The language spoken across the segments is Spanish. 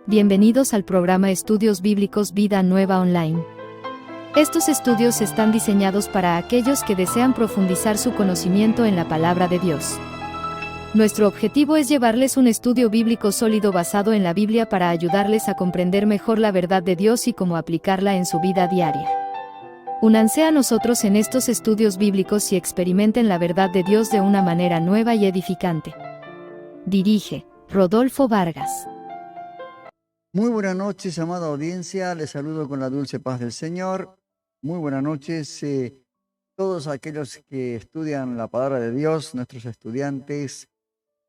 Bienvenidos al programa Estudios Bíblicos Vida Nueva Online. Estos estudios están diseñados para aquellos que desean profundizar su conocimiento en la palabra de Dios. Nuestro objetivo es llevarles un estudio bíblico sólido basado en la Biblia para ayudarles a comprender mejor la verdad de Dios y cómo aplicarla en su vida diaria. Únanse a nosotros en estos estudios bíblicos y experimenten la verdad de Dios de una manera nueva y edificante. Dirige Rodolfo Vargas. Muy buenas noches, amada audiencia. Les saludo con la dulce paz del Señor. Muy buenas noches, todos aquellos que estudian la palabra de Dios, nuestros estudiantes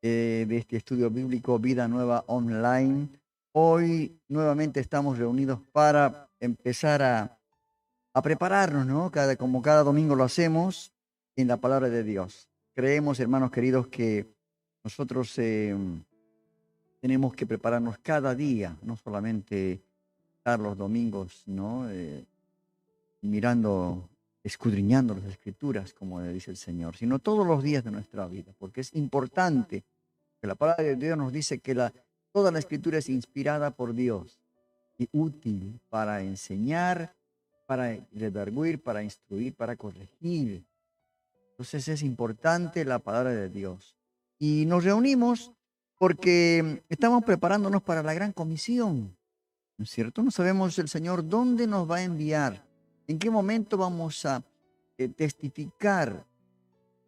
de este estudio bíblico Vida Nueva Online. Hoy nuevamente estamos reunidos para empezar a prepararnos, ¿no? Como cada domingo lo hacemos en la palabra de Dios. Creemos, hermanos queridos, que nosotros tenemos que prepararnos cada día, no solamente estar los domingos, ¿no? Mirando, escudriñando las Escrituras, como le dice el Señor, sino todos los días de nuestra vida, porque es importante que la palabra de Dios nos dice que toda la Escritura es inspirada por Dios y útil para enseñar, para redarguir, para instruir, para corregir. Entonces es importante la palabra de Dios. Y nos reunimos porque estamos preparándonos para la gran comisión, ¿no es cierto? No sabemos el Señor dónde nos va a enviar, en qué momento vamos a testificar,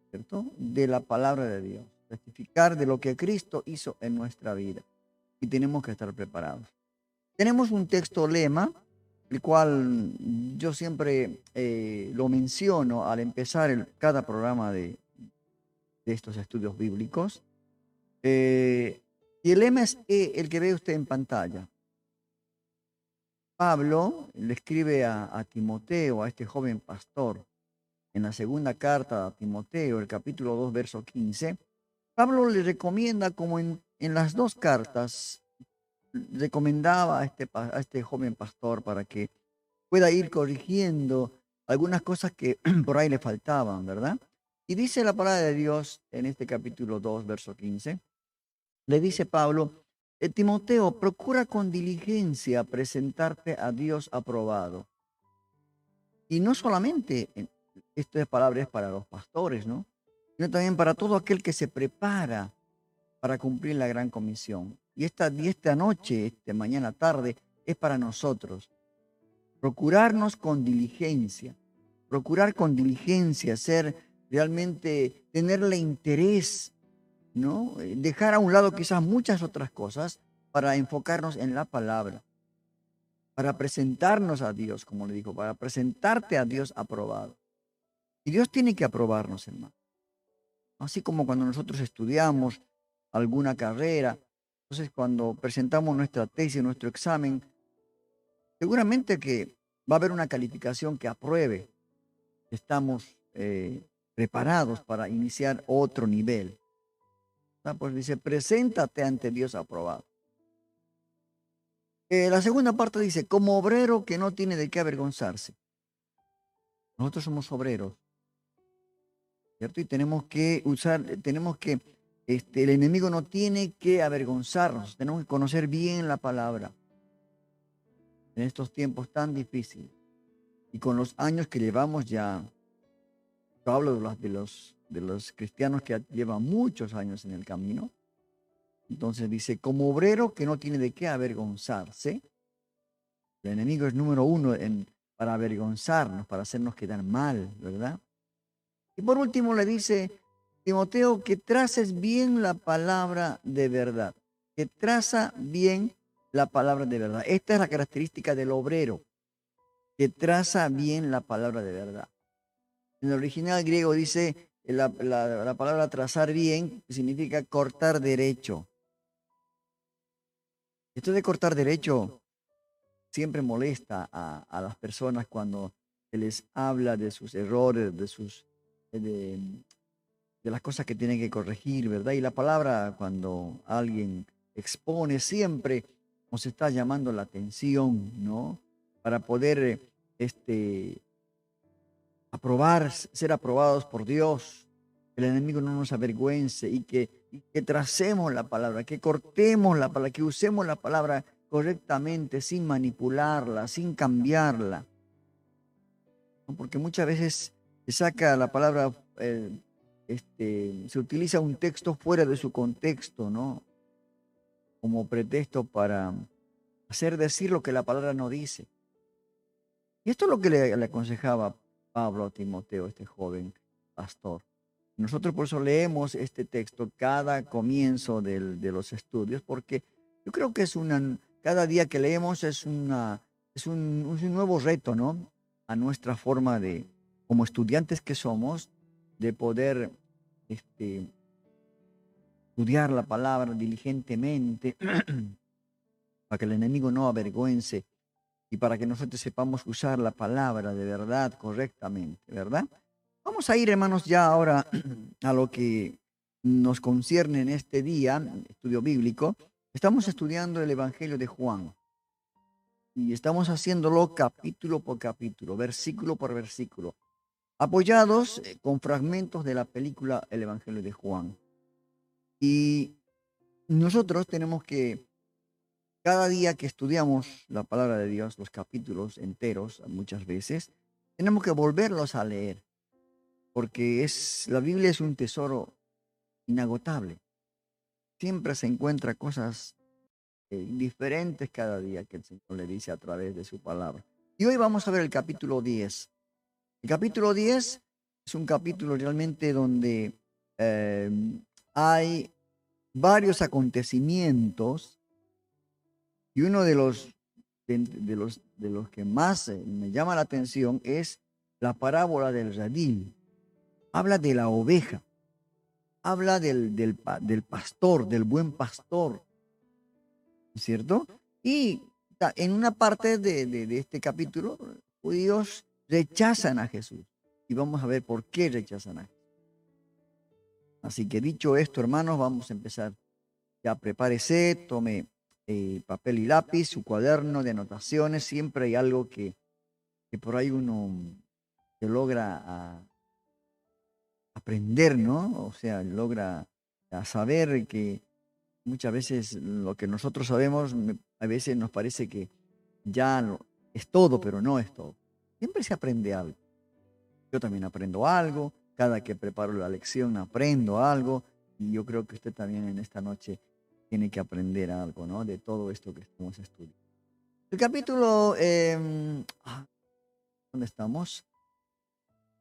¿cierto? De la palabra de Dios, testificar de lo que Cristo hizo en nuestra vida. Y tenemos que estar preparados. Tenemos un texto lema, el cual yo siempre lo menciono al empezar cada programa de estos estudios bíblicos. Y el lema es el que ve usted en pantalla. Pablo le escribe a Timoteo, a este joven pastor, en la segunda carta a Timoteo, el capítulo 2, verso 15. Pablo le recomienda, como en las dos cartas, recomendaba a este joven pastor para que pueda ir corrigiendo algunas cosas que por ahí le faltaban, ¿verdad? Y dice la palabra de Dios en este capítulo 2, verso 15. Le dice Pablo, Timoteo, procura con diligencia presentarte a Dios aprobado. Y no solamente, esta palabra es para los pastores, ¿no? Sino también para todo aquel que se prepara para cumplir la gran comisión. Y esta noche, mañana tarde, es para nosotros. Procurar con diligencia, ser realmente, tenerle interés, ¿no? Dejar a un lado quizás muchas otras cosas para enfocarnos en la palabra, para presentarnos a Dios, como le dijo, para presentarte a Dios aprobado. Y Dios tiene que aprobarnos, hermano. Así como cuando nosotros estudiamos alguna carrera, entonces cuando presentamos nuestra tesis, nuestro examen, seguramente que va a haber una calificación que apruebe. Estamos preparados para iniciar otro nivel. Pues dice, preséntate ante Dios aprobado. La segunda parte dice, como obrero que no tiene de qué avergonzarse. Nosotros somos obreros, ¿cierto? Y tenemos que el enemigo no tiene que avergonzarnos. Tenemos que conocer bien la palabra en estos tiempos tan difíciles. Y con los años que llevamos ya, yo hablo de los cristianos que llevan muchos años en el camino. Entonces dice, como obrero que no tiene de qué avergonzarse. El enemigo es número uno para avergonzarnos, para hacernos quedar mal, ¿verdad? Y por último le dice, Timoteo, que traces bien la palabra de verdad. Que traza bien la palabra de verdad. Esta es la característica del obrero, que traza bien la palabra de verdad. En el original griego dice, la palabra trazar bien significa cortar derecho. Esto de cortar derecho siempre molesta a las personas cuando se les habla de sus errores, de las cosas que tienen que corregir, ¿verdad? Y la palabra, cuando alguien expone, siempre nos está llamando la atención, ¿no? Para poder ser aprobados por Dios, que el enemigo no nos avergüence y que tracemos la palabra, que cortemos la palabra, que usemos la palabra correctamente, sin manipularla, sin cambiarla, ¿no? Porque muchas veces se saca la palabra, se utiliza un texto fuera de su contexto, ¿no? Como pretexto para hacer decir lo que la palabra no dice. Y esto es lo que le aconsejaba Pablo a Timoteo, este joven pastor. Nosotros por eso leemos este texto cada comienzo de los estudios, porque yo creo que cada día que leemos es un nuevo reto, ¿no? A nuestra forma como estudiantes que somos, de poder estudiar la palabra diligentemente, para que el enemigo no avergüence y para que nosotros sepamos usar la palabra de verdad correctamente, ¿verdad? Vamos a ir, hermanos, ya ahora a lo que nos concierne en este día, estudio bíblico. Estamos estudiando el Evangelio de Juan y estamos haciéndolo capítulo por capítulo, versículo por versículo, apoyados con fragmentos de la película El Evangelio de Juan. Y nosotros tenemos que, cada día que estudiamos la palabra de Dios, los capítulos enteros, muchas veces, tenemos que volverlos a leer, porque la Biblia es un tesoro inagotable. Siempre se encuentra cosas diferentes cada día que el Señor le dice a través de su palabra. Y hoy vamos a ver el capítulo 10. El capítulo 10 es un capítulo realmente donde hay varios acontecimientos y uno de los que más me llama la atención es la parábola del redil. Habla de la oveja. Habla del pastor, del buen pastor, ¿cierto? Y en una parte de este capítulo, judíos rechazan a Jesús. Y vamos a ver por qué rechazan a Jesús. Así que dicho esto, hermanos, vamos a empezar. Ya prepárese, tome papel y lápiz, su cuaderno de anotaciones. Siempre hay algo que por ahí uno se logra aprender, ¿no? O sea, logra saber que muchas veces lo que nosotros sabemos, a veces nos parece que ya es todo, pero no es todo. Siempre se aprende algo. Yo también aprendo algo, cada que preparo la lección aprendo algo, y yo creo que usted también en esta noche tiene que aprender algo, ¿no? De todo esto que estamos estudiando. El capítulo, ¿dónde estamos?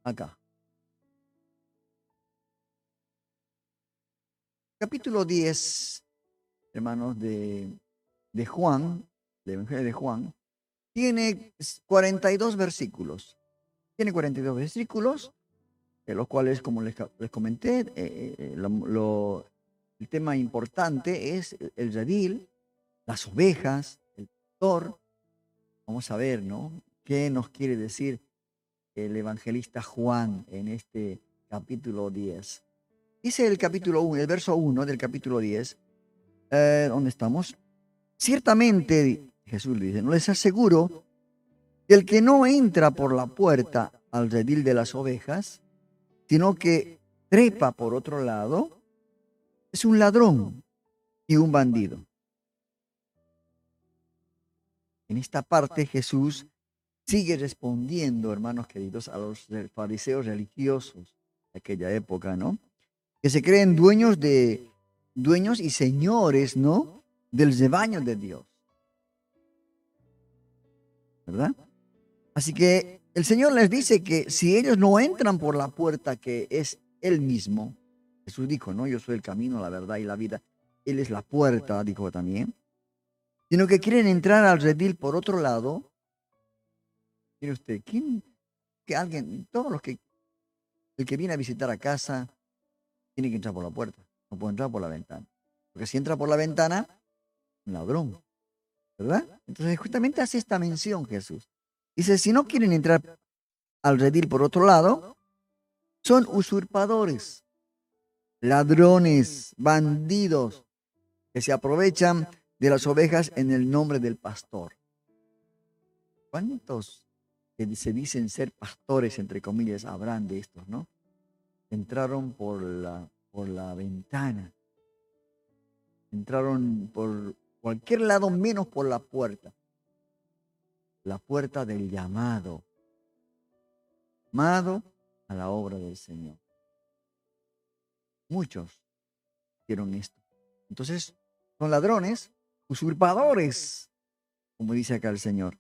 Acá. Capítulo 10, hermanos, de Juan, del Evangelio de Juan, tiene 42 versículos. Tiene 42 versículos, de los cuales, como les comenté, el tema importante es el redil, las ovejas, el pastor. Vamos a ver, ¿no? ¿Qué nos quiere decir el evangelista Juan en este capítulo 10? Dice el capítulo 1, el verso 1 del capítulo 10, ¿dónde estamos? Ciertamente, Jesús dice, no les aseguro que el que no entra por la puerta al redil de las ovejas, sino que trepa por otro lado, es un ladrón y un bandido. En esta parte Jesús sigue respondiendo, hermanos queridos, a los fariseos religiosos de aquella época, ¿no? Que se creen dueños y señores, ¿no? Del rebaño de Dios, ¿verdad? Así que el Señor les dice que si ellos no entran por la puerta que es Él mismo, Jesús dijo, ¿no? Yo soy el camino, la verdad y la vida. Él es la puerta, dijo también. Sino que quieren entrar al redil por otro lado. Mire usted, el que viene a visitar a casa, tiene que entrar por la puerta. No puede entrar por la ventana. Porque si entra por la ventana, un ladrón, ¿verdad? Entonces justamente hace esta mención Jesús. Dice, si no quieren entrar al redil por otro lado, son usurpadores, ladrones, bandidos, que se aprovechan de las ovejas en el nombre del pastor. ¿Cuántos que se dicen ser pastores, entre comillas, habrán de estos, no? Entraron por la ventana. Entraron por Cualquier lado menos por la puerta del llamado a la obra del Señor. Muchos hicieron esto. Entonces, son ladrones, usurpadores, como dice acá el Señor.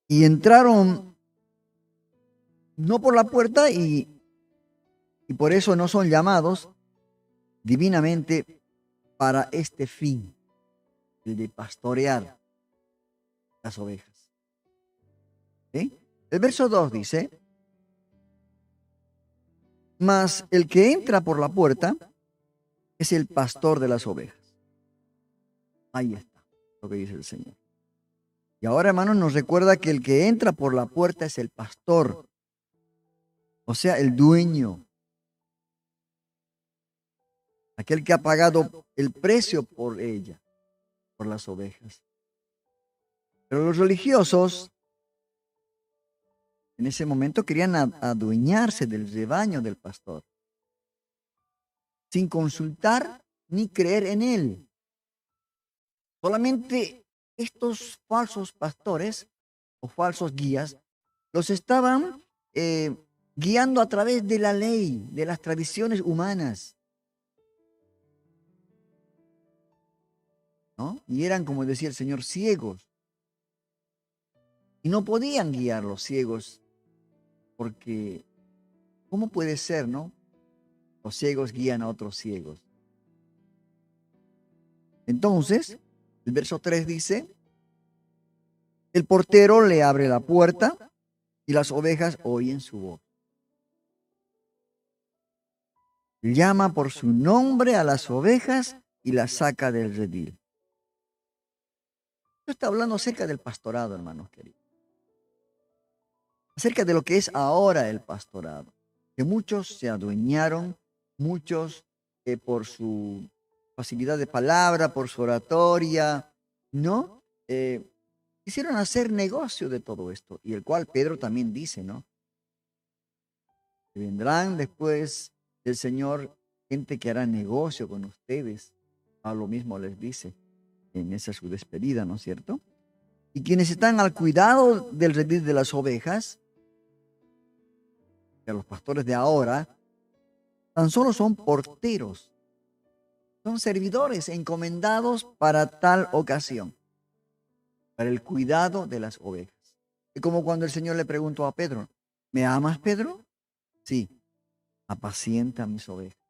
Y entraron no por la puerta y por eso no son llamados divinamente para este fin, el de pastorear las ovejas. ¿Sí? El verso 2 dice: mas el que entra por la puerta es el pastor de las ovejas. Ahí está lo que dice el Señor. Y ahora, hermanos, nos recuerda que el que entra por la puerta es el pastor, o sea, el dueño, aquel que ha pagado el precio por ella, por las ovejas. Pero los religiosos en ese momento querían adueñarse del rebaño del pastor, sin consultar ni creer en él. Solamente estos falsos pastores o falsos guías los estaban guiando a través de la ley, de las tradiciones humanas, ¿no? Y eran, como decía el Señor, ciegos. Y no podían guiar los ciegos porque, ¿cómo puede ser, no? Los ciegos guían a otros ciegos. Entonces, el verso 3 dice: el portero le abre la puerta y las ovejas oyen su voz. Llama por su nombre a las ovejas y las saca del redil. Esto está hablando acerca del pastorado, hermanos queridos. Acerca de lo que es ahora el pastorado. Que muchos se adueñaron, muchos por su facilidad de palabra, por su oratoria, ¿no? Quisieron hacer negocio de todo esto, y el cual Pedro también dice, ¿no? Que vendrán después del Señor gente que hará negocio con ustedes. A lo mismo les dice en esa su despedida, ¿no es cierto? Y quienes están al cuidado del redil de las ovejas, que los pastores de ahora, tan solo son porteros, son servidores encomendados para tal ocasión, para el cuidado de las ovejas. Es como cuando el Señor le preguntó a Pedro: ¿me amas, Pedro? Sí, apacienta mis ovejas.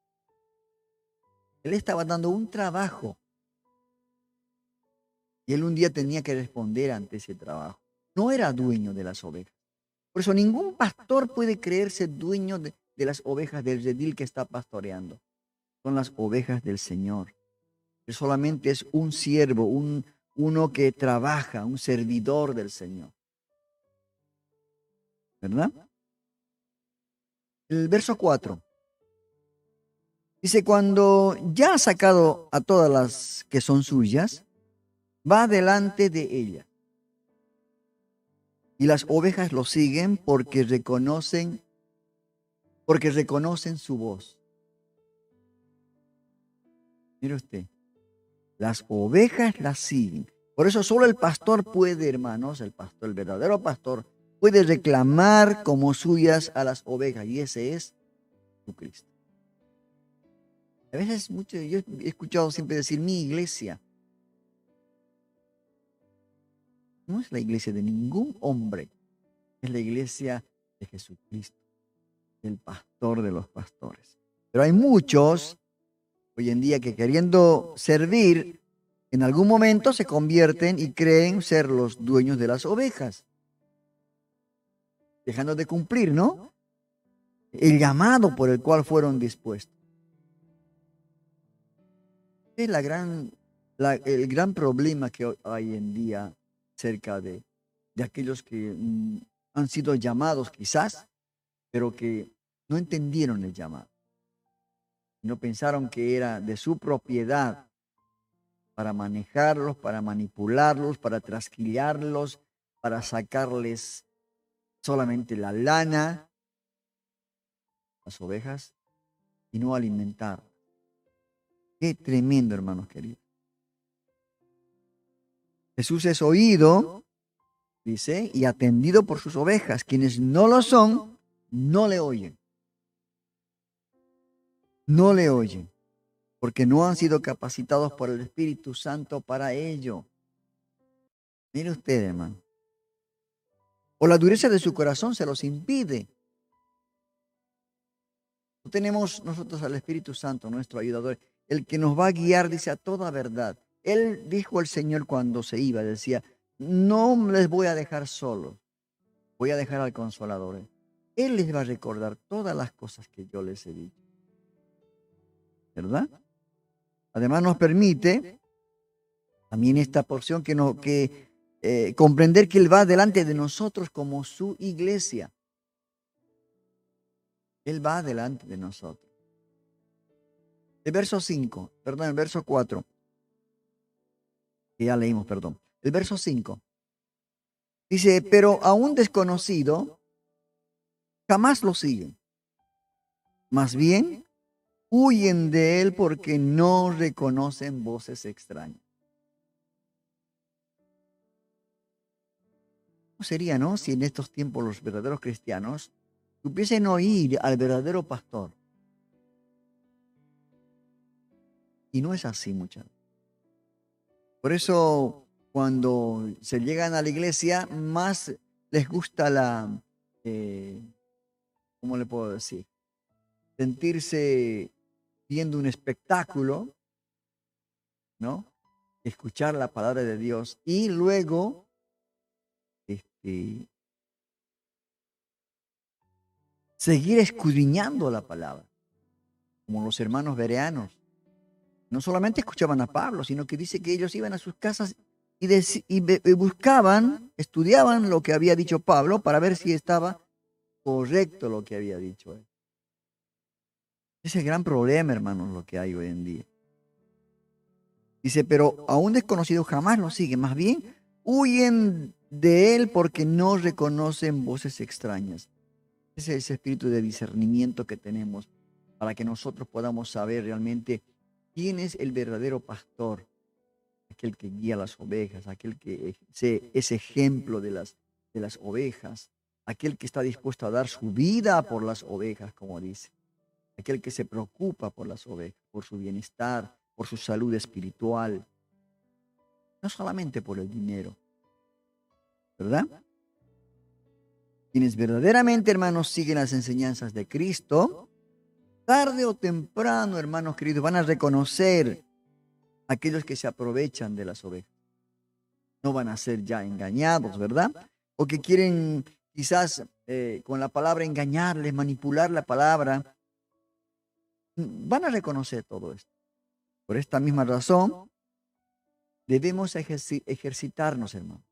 Él estaba dando un trabajo y él un día tenía que responder ante ese trabajo. No era dueño de las ovejas. Por eso ningún pastor puede creerse dueño de las ovejas del redil que está pastoreando. Son las ovejas del Señor. Él solamente es un siervo, uno que trabaja, un servidor del Señor. ¿Verdad? El verso 4 dice: cuando ya ha sacado a todas las que son suyas, va delante de ella. Y las ovejas lo siguen porque reconocen su voz. Mire usted, las ovejas las siguen. Por eso solo el pastor puede, hermanos, el verdadero pastor, puede reclamar como suyas a las ovejas, y ese es Jesucristo. A veces yo he escuchado siempre decir mi iglesia. No es la iglesia de ningún hombre, es la iglesia de Jesucristo, el pastor de los pastores. Pero hay muchos hoy en día que, queriendo servir, en algún momento se convierten y creen ser los dueños de las ovejas, dejando de cumplir, ¿no?, el llamado por el cual fueron dispuestos. Es el gran problema que hay en día cerca de aquellos que han sido llamados quizás, pero que no entendieron el llamado. No pensaron que era de su propiedad para manejarlos, para manipularlos, para trasquilarlos, para sacarles solamente la lana, las ovejas, y no alimentar. Qué tremendo, hermanos queridos. Jesús es oído, dice, y atendido por sus ovejas. Quienes no lo son, no le oyen. No le oyen, porque no han sido capacitados por el Espíritu Santo para ello. Mire usted, hermano. O la dureza de su corazón se los impide. No tenemos nosotros al Espíritu Santo, nuestro ayudador, el que nos va a guiar, dice, a toda verdad. Él dijo al Señor cuando se iba, decía, no les voy a dejar solos, voy a dejar al Consolador. Él les va a recordar todas las cosas que yo les he dicho. ¿Verdad? Además nos permite también esta porción que comprender que Él va delante de nosotros como su iglesia. Él va delante de nosotros. El verso 5, perdón, el verso 4, que ya leímos, perdón. El verso 5 dice, pero a un desconocido jamás lo siguen. Más bien, huyen de él porque no reconocen voces extrañas. ¿Cómo sería, no? Si en estos tiempos los verdaderos cristianos supiesen oír al verdadero pastor. Y no es así muchas veces. Por eso, cuando se llegan a la iglesia, más les gusta ¿cómo le puedo decir? Sentirse viendo un espectáculo, ¿no? Escuchar la palabra de Dios y luego seguir escudriñando la palabra, como los hermanos bereanos. No solamente escuchaban a Pablo, sino que dice que ellos iban a sus casas y buscaban, estudiaban lo que había dicho Pablo para ver si estaba correcto lo que había dicho él. Ese es el gran problema, hermanos, lo que hay hoy en día. Dice, pero a un desconocido jamás lo siguen, más bien huyen de él porque no reconocen voces extrañas. Ese es ese espíritu de discernimiento que tenemos para que nosotros podamos saber realmente quién es el verdadero pastor, aquel que guía las ovejas, aquel que es ejemplo de las ovejas, aquel que está dispuesto a dar su vida por las ovejas, como dice, aquel que se preocupa por las ovejas, por su bienestar, por su salud espiritual, no solamente por el dinero, ¿verdad? Quienes verdaderamente, hermanos, siguen las enseñanzas de Cristo, tarde o temprano, hermanos queridos, van a reconocer a aquellos que se aprovechan de las ovejas. No van a ser ya engañados, ¿verdad? O que quieren quizás con la palabra engañarles, manipular la palabra. Van a reconocer todo esto. Por esta misma razón, debemos ejercitarnos, hermanos,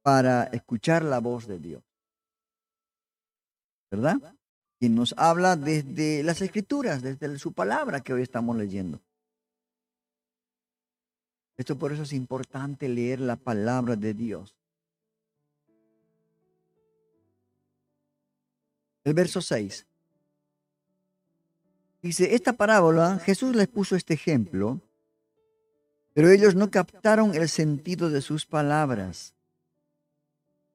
para escuchar la voz de Dios, ¿verdad? Quien nos habla desde las Escrituras, desde su palabra que hoy estamos leyendo. Esto por eso es importante leer la palabra de Dios. El verso 6 dice, esta parábola, Jesús les puso este ejemplo, pero ellos no captaron el sentido de sus palabras.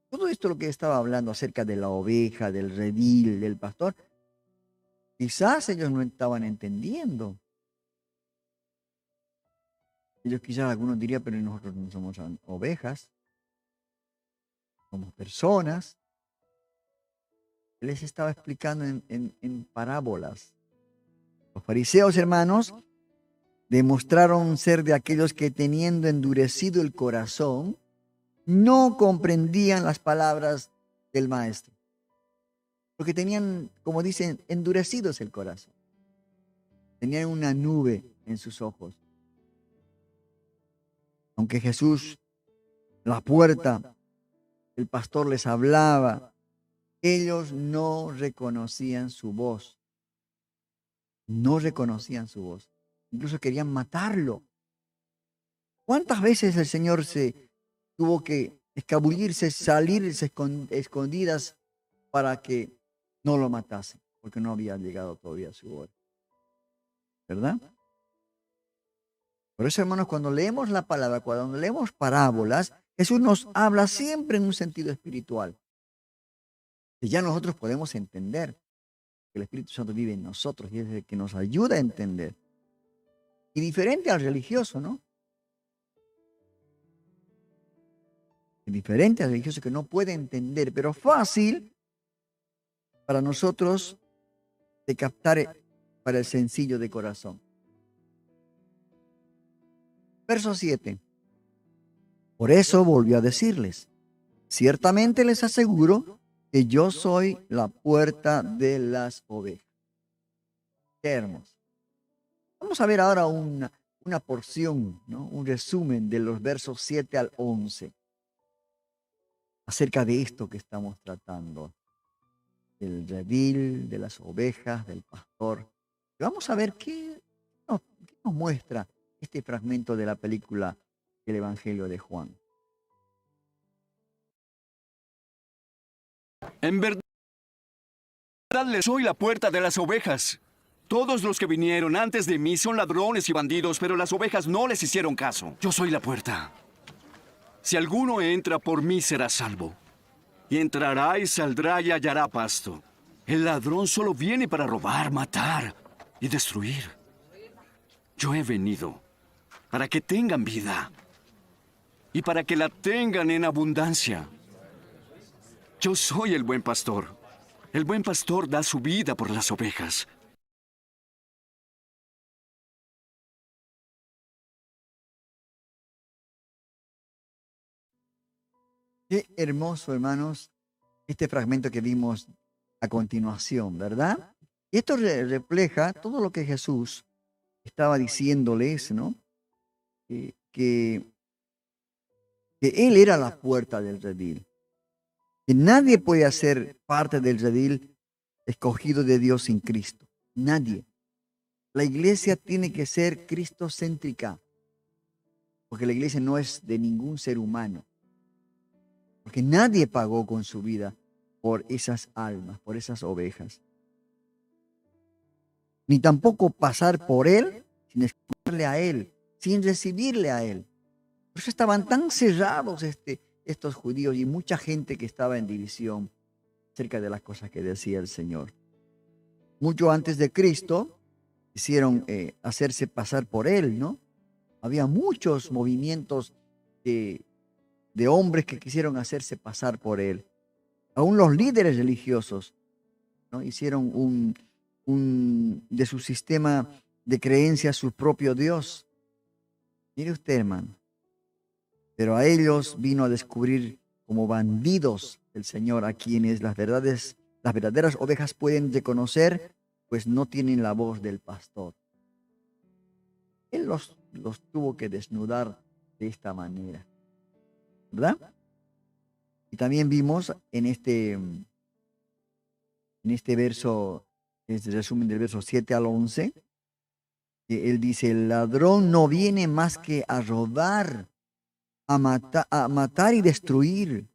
Todo esto lo que estaba hablando acerca de la oveja, del redil, del pastor, quizás ellos no estaban entendiendo. Ellos quizás algunos dirían, pero nosotros no somos ovejas, somos personas. Él les estaba explicando en parábolas. Los fariseos, hermanos, demostraron ser de aquellos que teniendo endurecido el corazón, no comprendían las palabras del maestro. Porque tenían, como dicen, endurecidos el corazón. Tenían una nube en sus ojos. Aunque Jesús, la puerta, el pastor les hablaba, ellos no reconocían su voz. No reconocían su voz. Incluso querían matarlo. ¿Cuántas veces el Señor se tuvo que escabullirse, salirse escondidas para que no lo matasen? Porque no había llegado todavía su hora. ¿Verdad? Por eso, hermanos, cuando leemos la palabra, cuando leemos parábolas, Jesús nos habla siempre en un sentido espiritual. Que ya nosotros podemos entender que el Espíritu Santo vive en nosotros y es el que nos ayuda a entender. Y diferente al religioso, ¿no? Diferente al religioso que no puede entender, pero fácil para nosotros de captar para el sencillo de corazón. Verso 7. Por eso volvió a decirles, ciertamente les aseguro que yo soy la puerta de las ovejas. Qué hermoso. Vamos a ver ahora una porción, ¿no? Un resumen de los versos 7 al 11 acerca de esto que estamos tratando, del redil, de las ovejas, del pastor. Y vamos a ver qué nos muestra este fragmento de la película El Evangelio de Juan. En verdad les soy la puerta de las ovejas. Todos los que vinieron antes de mí son ladrones y bandidos, pero las ovejas no les hicieron caso. Yo soy la puerta. Si alguno entra por mí será salvo. Y entrará y saldrá y hallará pasto. El ladrón solo viene para robar, matar y destruir. Yo he venido para que tengan vida y para que la tengan en abundancia. Yo soy el buen pastor. El buen pastor da su vida por las ovejas. Qué hermoso, hermanos, este fragmento que vimos a continuación, ¿verdad? Y esto refleja todo lo que Jesús estaba diciéndoles, ¿no? Que Él era la puerta del redil. Que nadie puede hacer parte del redil escogido de Dios sin Cristo. Nadie. La iglesia tiene que ser cristocéntrica. Porque la iglesia no es de ningún ser humano. Porque nadie pagó con su vida por esas almas, por esas ovejas. Ni tampoco pasar por Él sin escucharle a Él, sin recibirle a Él. Por eso estaban tan cerrados estos judíos y mucha gente que estaba en división acerca de las cosas que decía el Señor. Mucho antes de Cristo quisieron hacerse pasar por Él, ¿no? Había muchos movimientos de hombres que quisieron hacerse pasar por Él. Aún los líderes religiosos, ¿no? Hicieron de su sistema de creencias su propio Dios. Mire usted, hermano. Pero a ellos vino a descubrir como bandidos el Señor, a quienes las verdaderas ovejas pueden reconocer, pues no tienen la voz del pastor. Él los tuvo que desnudar de esta manera, ¿verdad? Y también vimos en este verso, este resumen del verso 7 al 11, que él dice, el ladrón no viene más que a robar, a matar y destruir.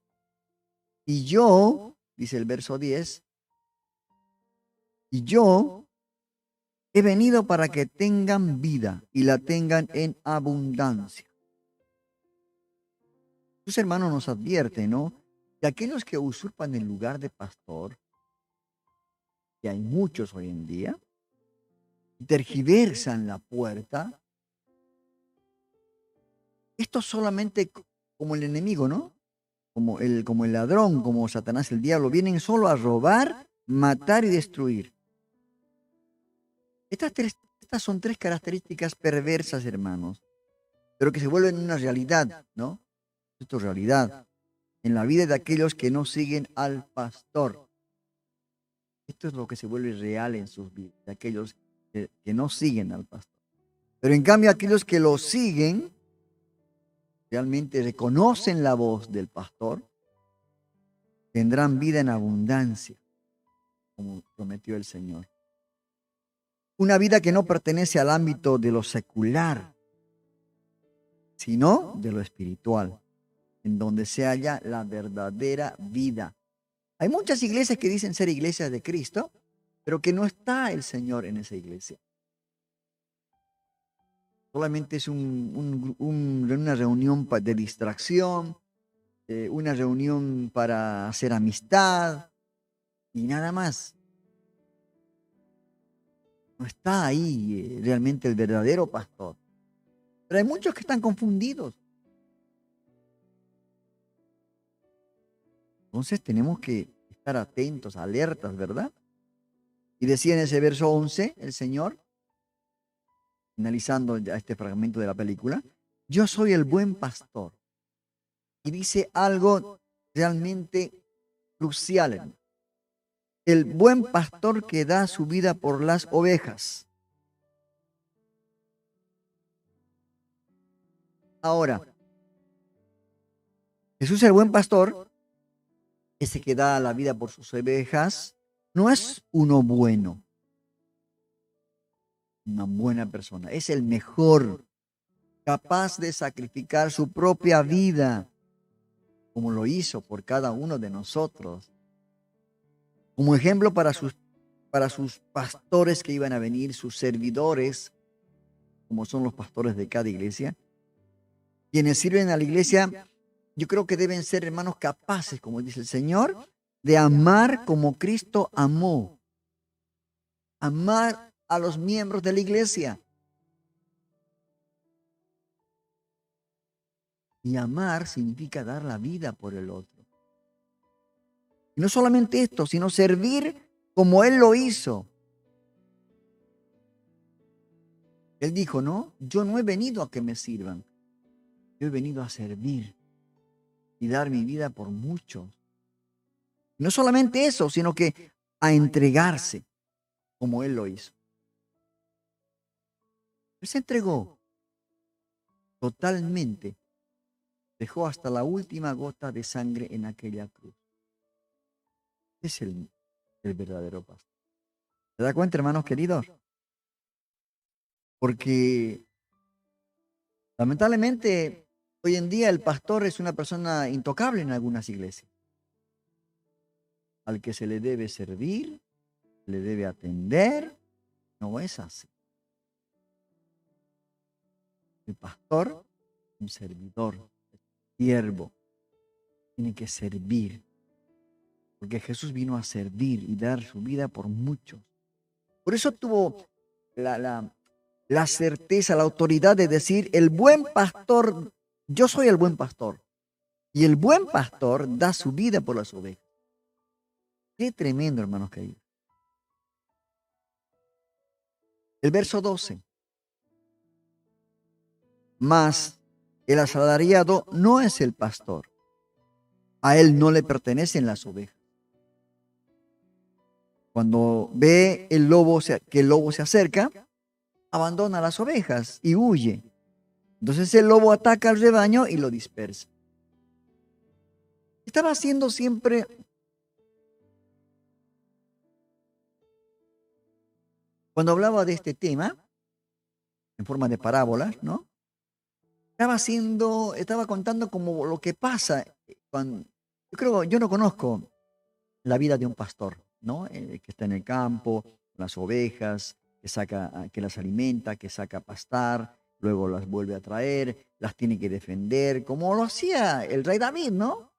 Y yo, dice el verso 10, y yo he venido para que tengan vida y la tengan en abundancia. Sus hermanos nos advierten, ¿no? Que aquellos que usurpan el lugar de pastor, que hay muchos hoy en día, tergiversan la puerta. Esto solamente como el enemigo, ¿no? Como el ladrón, como Satanás, el diablo, vienen solo a robar, matar y destruir. Estas son tres características perversas, hermanos, pero que se vuelven una realidad, ¿no? Esto es realidad en la vida de aquellos que no siguen al pastor. Esto es lo que se vuelve real en sus vidas, de aquellos que no siguen al pastor. Pero en cambio aquellos que lo siguen, realmente reconocen la voz del pastor, tendrán vida en abundancia, como prometió el Señor. Una vida que no pertenece al ámbito de lo secular, sino de lo espiritual, en donde se halla la verdadera vida. Hay muchas iglesias que dicen ser iglesias de Cristo, pero que no está el Señor en esa iglesia. Solamente es una reunión de distracción, una reunión para hacer amistad y nada más. No está ahí realmente el verdadero pastor. Pero hay muchos que están confundidos. Entonces tenemos que estar atentos, alertas, ¿verdad? Y decía en ese verso 11 el Señor, finalizando ya este fragmento de la película, yo soy el buen pastor. Y dice algo realmente crucial, hermano. El buen pastor que da su vida por las ovejas. Ahora, Jesús el buen pastor, ese que da la vida por sus ovejas, no es uno bueno, una buena persona, es el mejor, capaz de sacrificar su propia vida, como lo hizo por cada uno de nosotros, como ejemplo para sus pastores que iban a venir, sus servidores, como son los pastores de cada iglesia. Quienes sirven a la iglesia, yo creo que deben ser hermanos capaces, como dice el Señor, de amar como Cristo amó. Amar a los miembros de la iglesia. Y amar significa dar la vida por el otro. Y no solamente esto, sino servir como Él lo hizo. Él dijo, no, yo no he venido a que me sirvan. Yo he venido a servir y dar mi vida por muchos. No solamente eso, sino que a entregarse como Él lo hizo. Él se entregó totalmente. Dejó hasta la última gota de sangre en aquella cruz. Es el verdadero pastor. ¿Se da cuenta, hermanos queridos? Porque lamentablemente hoy en día el pastor es una persona intocable en algunas iglesias. Al que se le debe servir, le debe atender, no es así. El pastor, un servidor, siervo, tiene que servir. Porque Jesús vino a servir y dar su vida por muchos. Por eso tuvo la certeza, la autoridad de decir, el buen pastor, yo soy el buen pastor. Y el buen pastor da su vida por las ovejas. Qué tremendo, hermanos queridos. El verso 12. Mas el asalariado no es el pastor. A él no le pertenecen las ovejas. Cuando ve que el lobo se acerca, abandona las ovejas y huye. Entonces el lobo ataca al rebaño y lo dispersa. Estaba haciendo siempre cuando hablaba de este tema, en forma de parábolas, ¿no? Estaba contando como lo que pasa cuando, yo no conozco la vida de un pastor, ¿no? Que está en el campo, las ovejas, que las alimenta, que saca a pastar, luego las vuelve a traer, las tiene que defender, como lo hacía el rey David, ¿no?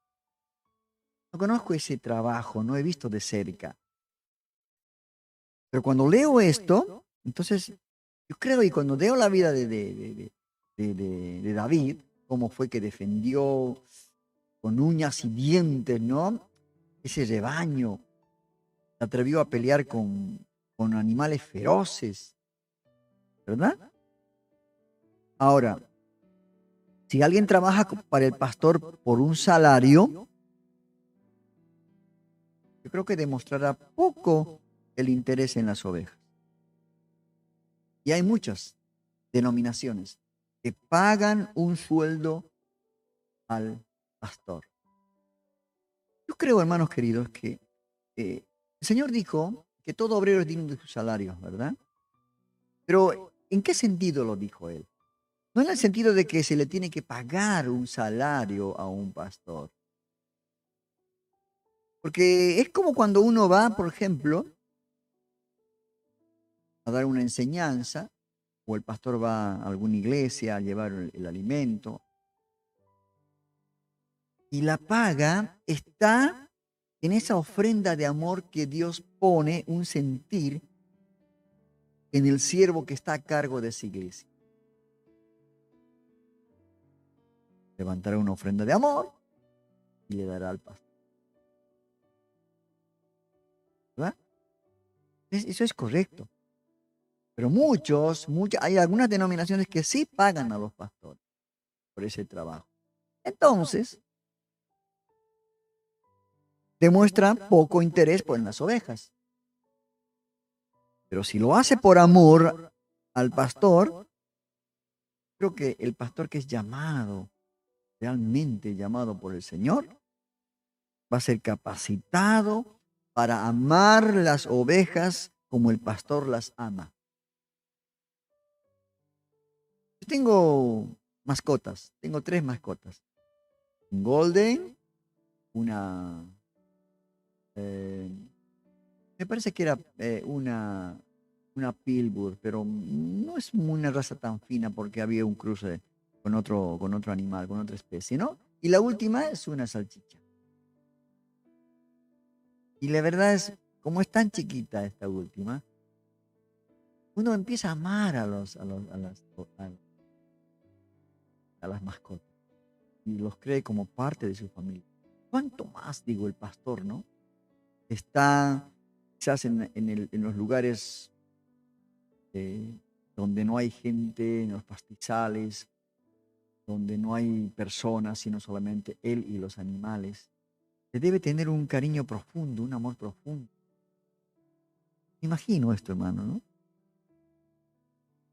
No conozco ese trabajo, no he visto de cerca. Pero cuando leo esto, entonces yo creo, y cuando leo la vida de David, cómo fue que defendió con uñas y dientes, ¿no? Ese rebaño, se atrevió a pelear con animales feroces, ¿verdad? Ahora, si alguien trabaja para el pastor por un salario, yo creo que demostrará poco el interés en las ovejas. Y hay muchas denominaciones que pagan un sueldo al pastor. Yo creo, hermanos queridos, que el Señor dijo que todo obrero es digno de sus salarios, ¿verdad? Pero ¿en qué sentido lo dijo Él? No en el sentido de que se le tiene que pagar un salario a un pastor. Porque es como cuando uno va, por ejemplo, a dar una enseñanza o el pastor va a alguna iglesia a llevar el alimento. Y la paga está en esa ofrenda de amor que Dios pone un sentir en el siervo que está a cargo de esa iglesia. Levantará una ofrenda de amor y le dará al pastor. ¿Verdad? Eso es correcto. Pero hay algunas denominaciones que sí pagan a los pastores por ese trabajo. Entonces, demuestra poco interés por las ovejas. Pero si lo hace por amor al pastor, creo que el pastor que es llamado, realmente llamado por el Señor, va a ser capacitado para amar las ovejas como el pastor las ama. Yo tengo mascotas, tengo 3 mascotas. Un golden, una... me parece que era una Pilbur, pero no es una raza tan fina porque había un cruce con otro animal, con otra especie, ¿no? Y la última es una salchicha. Y la verdad es, como es tan chiquita esta última, uno empieza a amar a las mascotas y los cree como parte de su familia. ¿Cuánto más, digo, el pastor, ¿no? Está quizás en los lugares donde no hay gente, en los pastizales, donde no hay personas, sino solamente él y los animales. Se debe tener un cariño profundo, un amor profundo. Imagino esto, hermano, ¿no?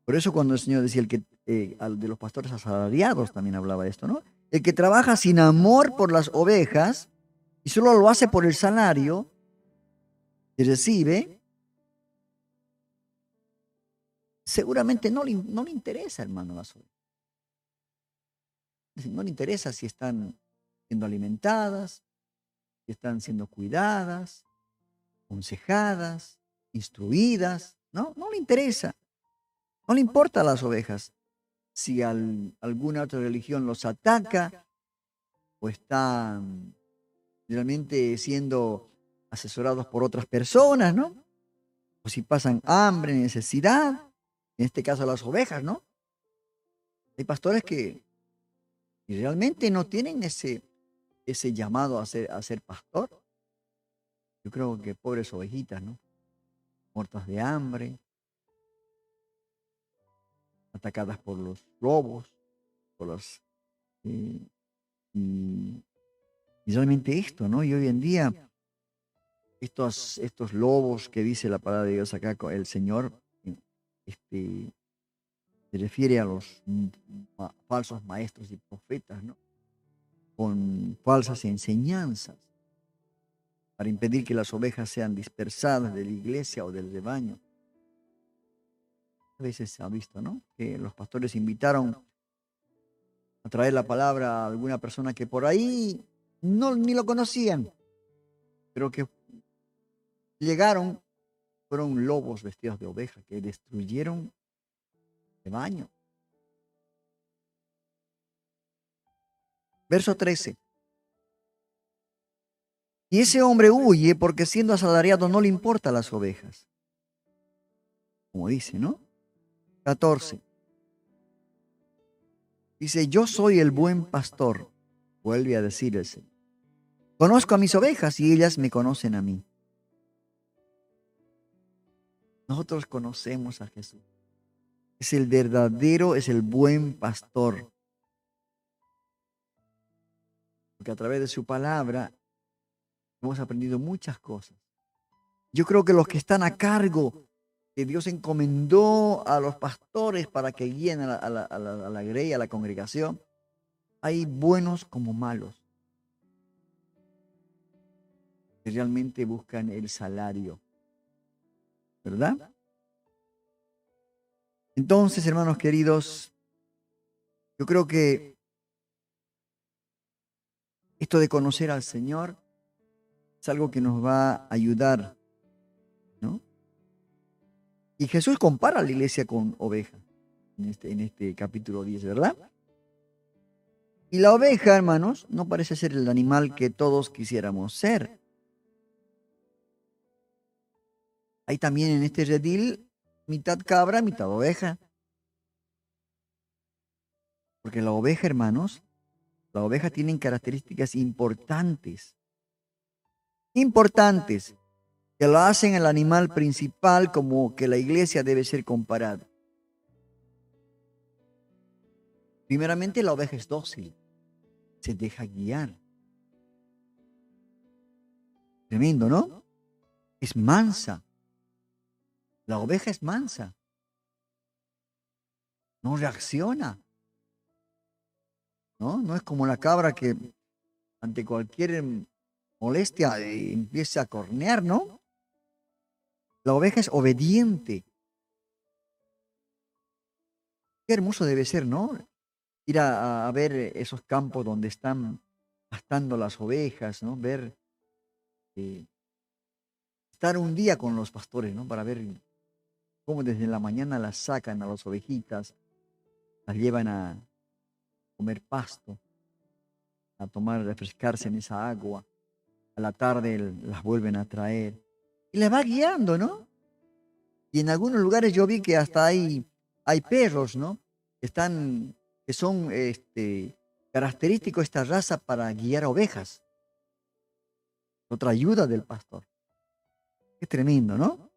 Por eso cuando el Señor decía de los pastores asalariados también hablaba de esto, ¿no? El que trabaja sin amor por las ovejas y solo lo hace por el salario que recibe, seguramente no le interesa, hermano, las ovejas. No le interesa si están siendo alimentadas, si están siendo cuidadas, aconsejadas, instruidas, ¿no? No le interesa. No le importa a las ovejas. Si alguna otra religión los ataca o están realmente siendo asesorados por otras personas, ¿no? O si pasan hambre, necesidad, en este caso las ovejas, ¿no? Hay pastores que realmente no tienen ese llamado a ser pastor. Yo creo que pobres ovejitas, ¿no? Muertas de hambre, atacadas por los lobos, y realmente esto, ¿no? Y hoy en día, estos lobos que dice la palabra de Dios acá, el Señor, se refiere a los falsos maestros y profetas, ¿no? Con falsas enseñanzas para impedir que las ovejas sean dispersadas de la iglesia o del rebaño. A veces se ha visto, ¿no? Que los pastores invitaron a traer la palabra a alguna persona que por ahí ni lo conocían, pero que llegaron, fueron lobos vestidos de oveja que destruyeron el rebaño. Verso 13. Y ese hombre huye porque siendo asalariado no le importa las ovejas. Como dice, ¿no? 14. Dice, yo soy el buen pastor. Vuelve a decir el Señor. Conozco a mis ovejas y ellas me conocen a mí. Nosotros conocemos a Jesús. Es el verdadero, es el buen pastor. Porque a través de su palabra hemos aprendido muchas cosas. Yo creo que los que están a cargo, que Dios encomendó a los pastores para que guíen a la grey, a la congregación, hay buenos como malos, que realmente buscan el salario, ¿verdad? Entonces, hermanos queridos, yo creo que esto de conocer al Señor es algo que nos va a ayudar, ¿no? Y Jesús compara a la iglesia con ovejas. en este capítulo 10, ¿verdad? Y la oveja, hermanos, no parece ser el animal que todos quisiéramos ser. Hay también en este redil mitad cabra, mitad oveja. Porque la oveja, hermanos, la oveja tiene características importantes. Importantes. Que lo hacen el animal principal como que la iglesia debe ser comparada. Primeramente, la oveja es dócil. Se deja guiar. Tremendo, ¿no? Es mansa. La oveja es mansa. No reacciona. No es como la cabra que ante cualquier molestia empieza a cornear, ¿no? La oveja es obediente. Qué hermoso debe ser, ¿no? Ir a ver esos campos donde están pastando las ovejas, ¿no? Ver, estar un día con los pastores, ¿no? Para ver cómo desde la mañana las sacan a las ovejitas, las llevan a comer pasto, a refrescarse en esa agua. A la tarde las vuelven a traer. Y les va guiando, ¿no? Y en algunos lugares yo vi que hasta hay perros, ¿no? Que son característicos de esta raza para guiar ovejas. Otra ayuda del pastor. Qué tremendo, ¿no?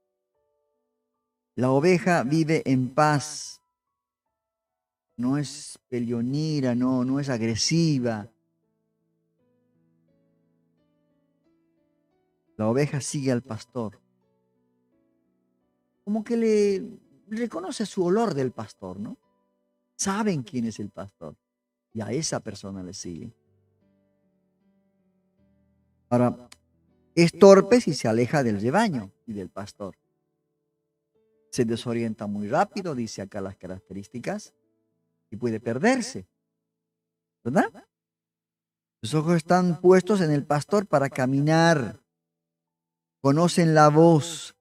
La oveja vive en paz. No es peleonera, no es agresiva. La oveja sigue al pastor. Como que le reconoce su olor del pastor, ¿no? Saben quién es el pastor. Y a esa persona le sigue. Ahora, es torpe si se aleja del rebaño y del pastor. Se desorienta muy rápido, dice acá las características, y puede perderse. ¿Verdad? Los ojos están puestos en el pastor para caminar. Conocen la voz.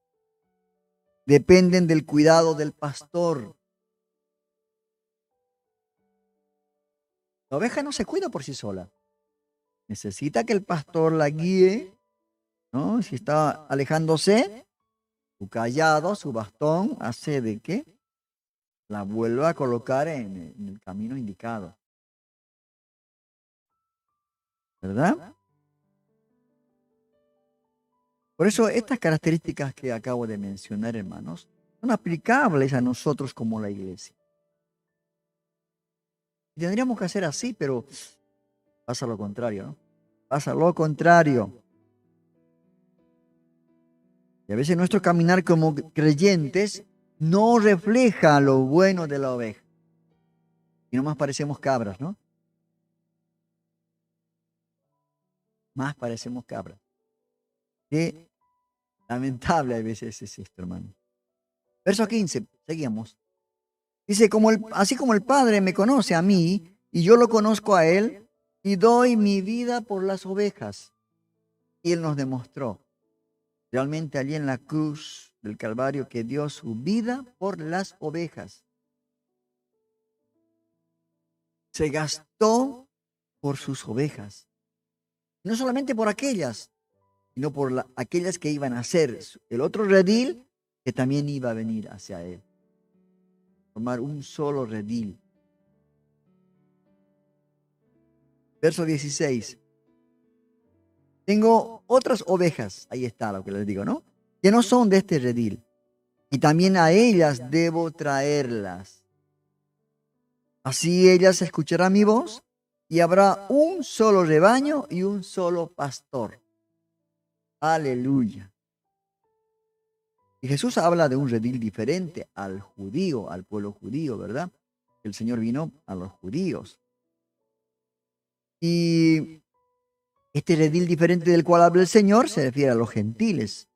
Dependen del cuidado del pastor. La oveja no se cuida por sí sola. Necesita que el pastor la guíe, ¿no? Si está alejándose, su callado, su bastón, hace de que la vuelva a colocar en el camino indicado. ¿Verdad? Por eso estas características que acabo de mencionar, hermanos, son aplicables a nosotros como la iglesia. Y tendríamos que hacer así, pero pasa lo contrario, ¿no? Pasa lo contrario. Y a veces nuestro caminar como creyentes no refleja lo bueno de la oveja. Y nomás parecemos cabras, ¿no? Más parecemos cabras. Qué lamentable a veces es esto, hermano. Verso 15, seguimos. Dice, así como el Padre me conoce a mí, y yo lo conozco a Él, y doy mi vida por las ovejas. Y Él nos demostró, realmente allí en la cruz del Calvario, que dio su vida por las ovejas. Se gastó por sus ovejas. No solamente por aquellas, sino por aquellas que iban a ser el otro redil que también iba a venir hacia Él. Formar un solo redil. Verso 16. Tengo otras ovejas, ahí está lo que les digo, ¿no? Que no son de este redil. Y también a ellas debo traerlas. Así ellas escucharán mi voz y habrá un solo rebaño y un solo pastor. Aleluya. Y Jesús habla de un redil diferente al judío, al pueblo judío, ¿verdad? El Señor vino a los judíos. Y este redil diferente del cual habla el Señor se refiere a los gentiles.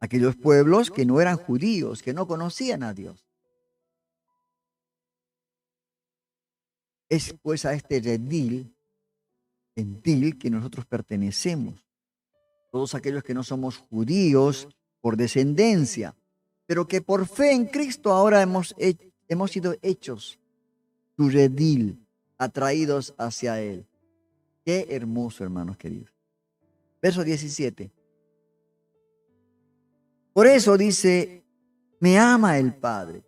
Aquellos pueblos que no eran judíos, que no conocían a Dios. Es pues a este redil gentil que nosotros pertenecemos. Todos aquellos que no somos judíos por descendencia, pero que por fe en Cristo ahora hemos Hemos sido hechos su redil, atraídos hacia Él. Qué hermoso, hermanos queridos. Verso 17. Por eso dice, me ama el Padre,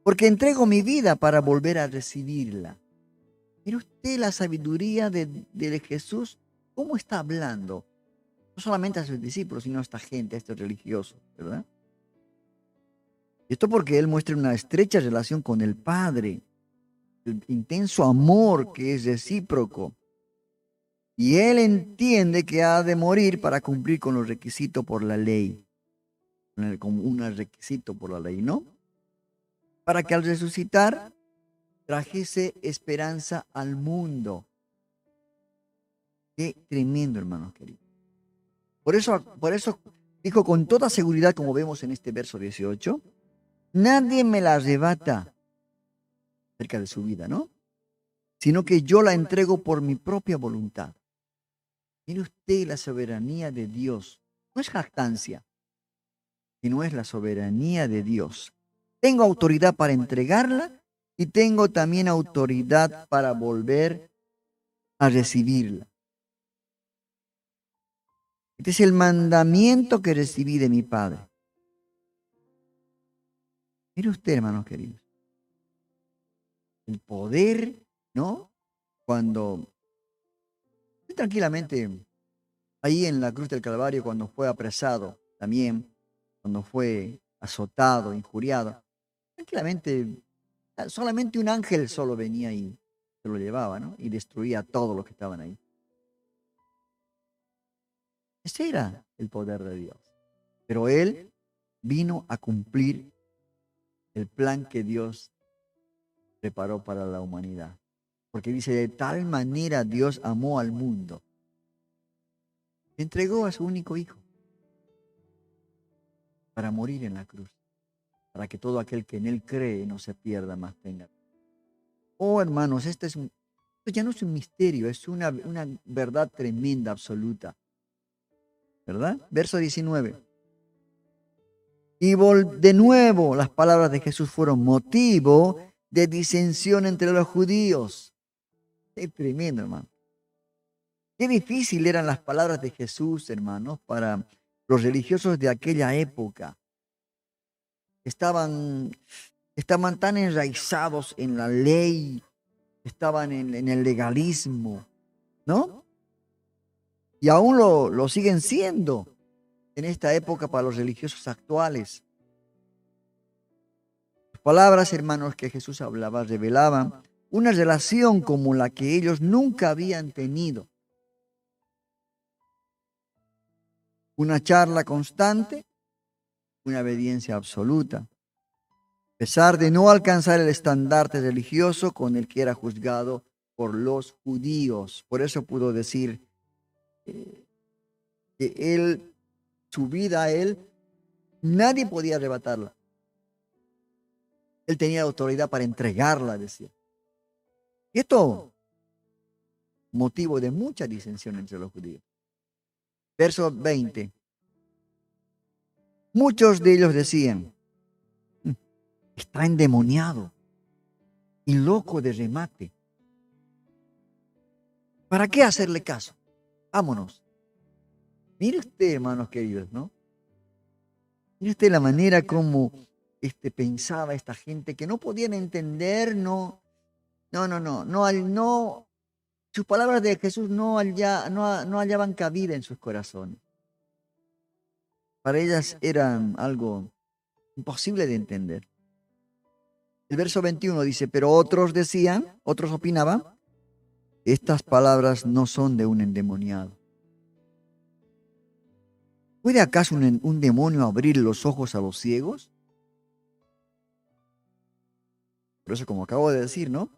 porque entrego mi vida para volver a recibirla. Mire usted la sabiduría de Jesús, cómo está hablando. No solamente a sus discípulos, sino a esta gente, a estos religiosos, ¿verdad? Y esto porque Él muestra una estrecha relación con el Padre, el intenso amor que es recíproco. Y Él entiende que ha de morir para cumplir con los requisitos por la ley. Como un requisito por la ley, ¿no? Para que al resucitar trajese esperanza al mundo. Qué tremendo, hermanos queridos. Por eso dijo con toda seguridad, como vemos en este verso 18, nadie me la arrebata acerca de su vida, ¿no? Sino que yo la entrego por mi propia voluntad. Mire usted la soberanía de Dios. No es jactancia, sino es la soberanía de Dios. Tengo autoridad para entregarla y tengo también autoridad para volver a recibirla. Este es el mandamiento que recibí de mi Padre. Mire usted, hermanos queridos, el poder, ¿no? Cuando tranquilamente ahí en la cruz del Calvario, cuando fue apresado también, cuando fue azotado, injuriado, tranquilamente, solamente un ángel solo venía y se lo llevaba, ¿no? Y destruía a todos los que estaban ahí. Ese era el poder de Dios. Pero Él vino a cumplir el plan que Dios preparó para la humanidad. Porque dice, de tal manera Dios amó al mundo. Entregó a su único hijo para morir en la cruz. Para que todo aquel que en Él cree no se pierda, más tenga. Oh, hermanos, esto ya no es un misterio, es una verdad tremenda, absoluta. ¿Verdad? Verso 19. Y de nuevo las palabras de Jesús fueron motivo de disensión entre los judíos. Qué tremendo, hermano. Qué difícil eran las palabras de Jesús, hermanos, para los religiosos de aquella época. Estaban tan enraizados en la ley, estaban en el legalismo, ¿no? Y aún lo siguen siendo en esta época para los religiosos actuales. Las palabras, hermanos, que Jesús hablaba revelaban una relación como la que ellos nunca habían tenido. Una charla constante, una obediencia absoluta. A pesar de no alcanzar el estandarte religioso con el que era juzgado por los judíos. Por eso pudo decir que él, su vida a él, nadie podía arrebatarla. Él tenía autoridad para entregarla, decía. Y esto, motivo de mucha disensión entre los judíos. Verso 20. Muchos de ellos decían, está endemoniado y loco de remate. ¿Para qué hacerle caso? Vámonos. Mire usted, hermanos queridos, ¿no? Mire usted la manera como pensaba esta gente que no podían entender, no, sus palabras de Jesús no hallaban cabida en sus corazones. Para ellas eran algo imposible de entender. El verso 21 dice, pero otros opinaban, estas palabras no son de un endemoniado. ¿Puede acaso un demonio abrir los ojos a los ciegos? Por eso, como acabo de decir, ¿no?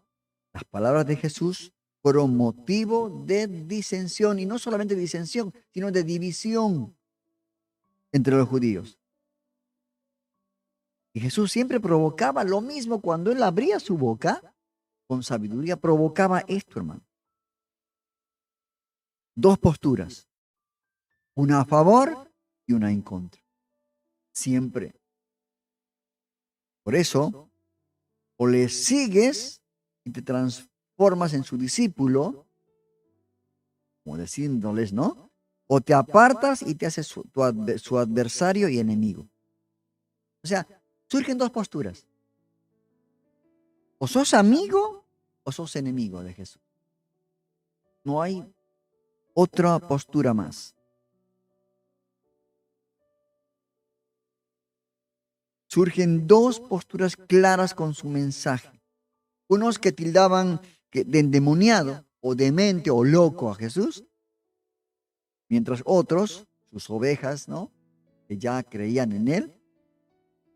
Las palabras de Jesús fueron motivo de disensión, y no solamente de disensión, sino de división entre los judíos. Y Jesús siempre provocaba lo mismo cuando Él abría su boca, con sabiduría, provocaba esto, hermano. Dos posturas, una a favor y una en contra. Siempre. Por eso, O le sigues y te transformas en su discípulo, como diciéndoles, ¿no? O te apartas y te haces su adversario y enemigo. O sea, surgen dos posturas. O sos amigo o sos enemigo de Jesús. No hay otra postura más. Surgen dos posturas claras con su mensaje. Unos que tildaban de endemoniado o demente o loco a Jesús, mientras otros, sus ovejas, ¿no?, que ya creían en él,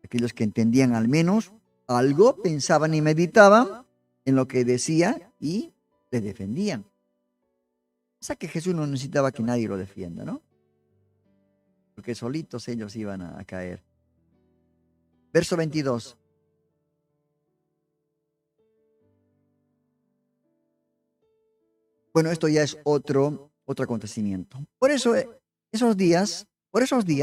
aquellos que entendían al menos algo, pensaban y meditaban en lo que decía y le defendían. O sea que Jesús no necesitaba que nadie lo defienda, ¿no? Porque solitos ellos iban a caer. Verso 22. Bueno, esto ya es otro acontecimiento. Por esos días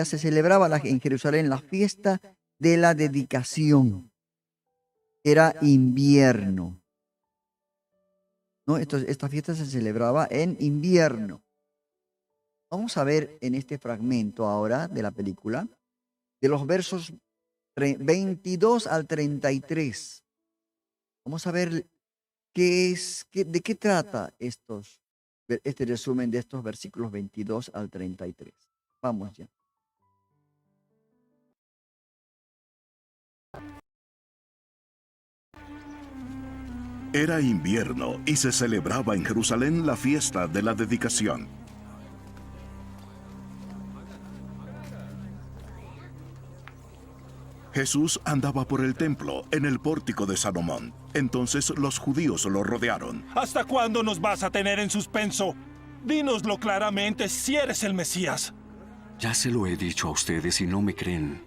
se celebraba en Jerusalén la fiesta de la dedicación. Era invierno, ¿no? Esta fiesta se celebraba en invierno. Vamos a ver en este fragmento ahora de la película, de los versos 22 al 33. Vamos a ver de qué trata este resumen de estos versículos 22 al 33. Vamos ya. Era invierno y se celebraba en Jerusalén la fiesta de la dedicación. Jesús andaba por el templo, en el pórtico de Salomón. Entonces los judíos lo rodearon. ¿Hasta cuándo nos vas a tener en suspenso? Dínoslo claramente si eres el Mesías. Ya se lo he dicho a ustedes y no me creen.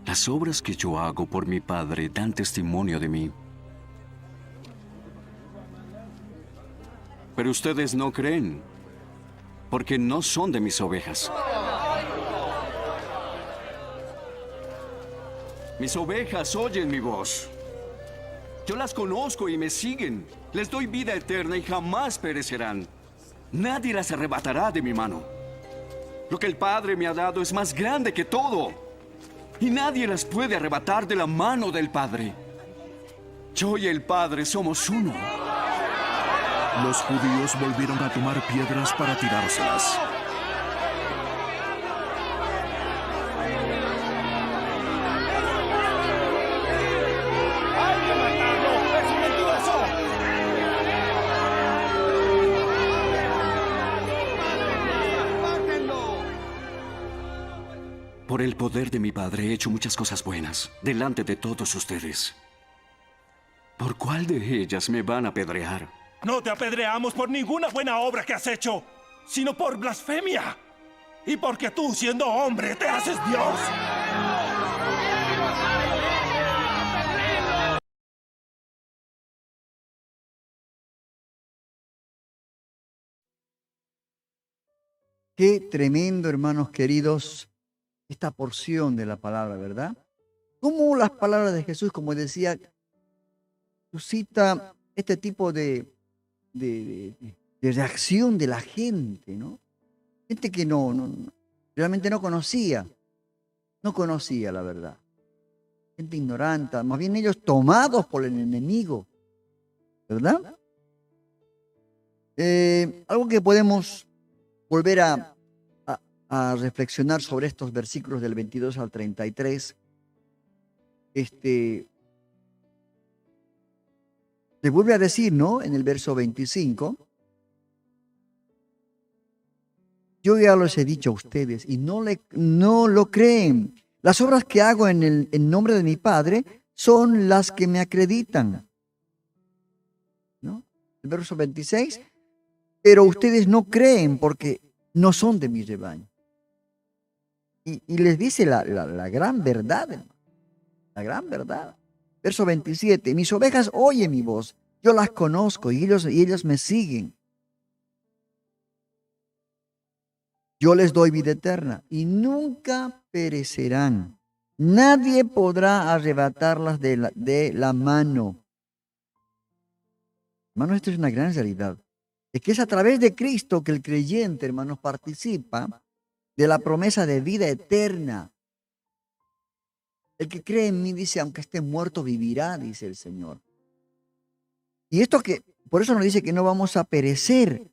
Las obras que yo hago por mi Padre dan testimonio de mí. Pero ustedes no creen, porque no son de mis ovejas. Mis ovejas oyen mi voz. Yo las conozco y me siguen. Les doy vida eterna y jamás perecerán. Nadie las arrebatará de mi mano. Lo que el Padre me ha dado es más grande que todo. Y nadie las puede arrebatar de la mano del Padre. Yo y el Padre somos uno. Los judíos volvieron a tomar piedras para tirárselas. Por el poder de mi Padre he hecho muchas cosas buenas delante de todos ustedes. ¿Por cuál de ellas me van a apedrear? No te apedreamos por ninguna buena obra que has hecho, sino por blasfemia. Y porque tú, siendo hombre, te haces Dios. Qué tremendo, hermanos queridos, esta porción de la palabra, ¿verdad? Cómo las palabras de Jesús, como decía, suscita este tipo de reacción de la gente, ¿no? Gente que realmente no conocía la verdad. Gente ignorante, más bien ellos tomados por el enemigo, ¿verdad? Algo que podemos volver a reflexionar sobre estos versículos del 22 al 33. Le vuelve a decir, ¿no?, en el verso 25, yo ya los he dicho a ustedes y no lo creen. Las obras que hago en nombre de mi Padre son las que me acreditan, ¿no? El verso 26, pero ustedes no creen porque no son de mi rebaño. Y les dice la gran verdad, hermano, la gran verdad. Verso 27, mis ovejas oyen mi voz, yo las conozco y ellos me siguen. Yo les doy vida eterna y nunca perecerán. Nadie podrá arrebatarlas de la mano. Hermanos, esto es una gran realidad. Es que es a través de Cristo que el creyente, hermanos, participa de la promesa de vida eterna. El que cree en mí, dice, aunque esté muerto, vivirá, dice el Señor. Y esto por eso nos dice que no vamos a perecer.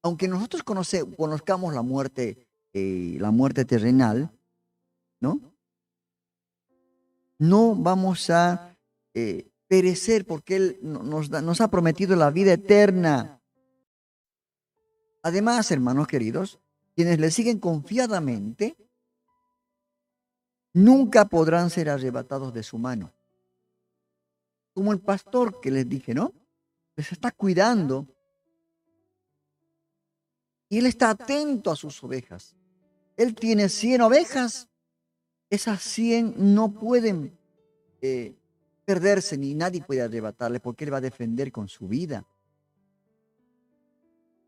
Aunque nosotros conozcamos la muerte terrenal, ¿no? No vamos a perecer porque Él nos ha prometido la vida eterna. Además, hermanos queridos, quienes le siguen confiadamente, nunca podrán ser arrebatados de su mano. Como el pastor que les dije, ¿no? Les está cuidando. Y Él está atento a sus ovejas. Él tiene 100 ovejas. Esas 100 no pueden perderse, ni nadie puede arrebatarle, porque Él va a defender con su vida.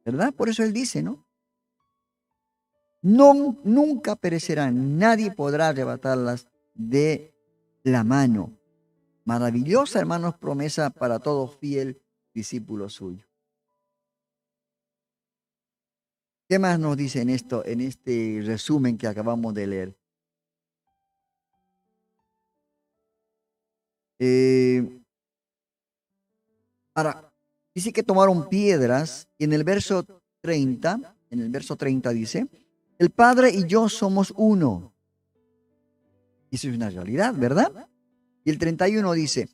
¿Verdad? Por eso Él dice, ¿no? Nunca perecerán, nadie podrá arrebatarlas de la mano. Maravillosa, hermanos, promesa para todo fiel discípulo suyo. ¿Qué más nos dice en este resumen que acabamos de leer? Ahora, dice que tomaron piedras, y en el verso 30 dice, el Padre y yo somos uno. Eso es una realidad, ¿verdad? Y el 31 dice,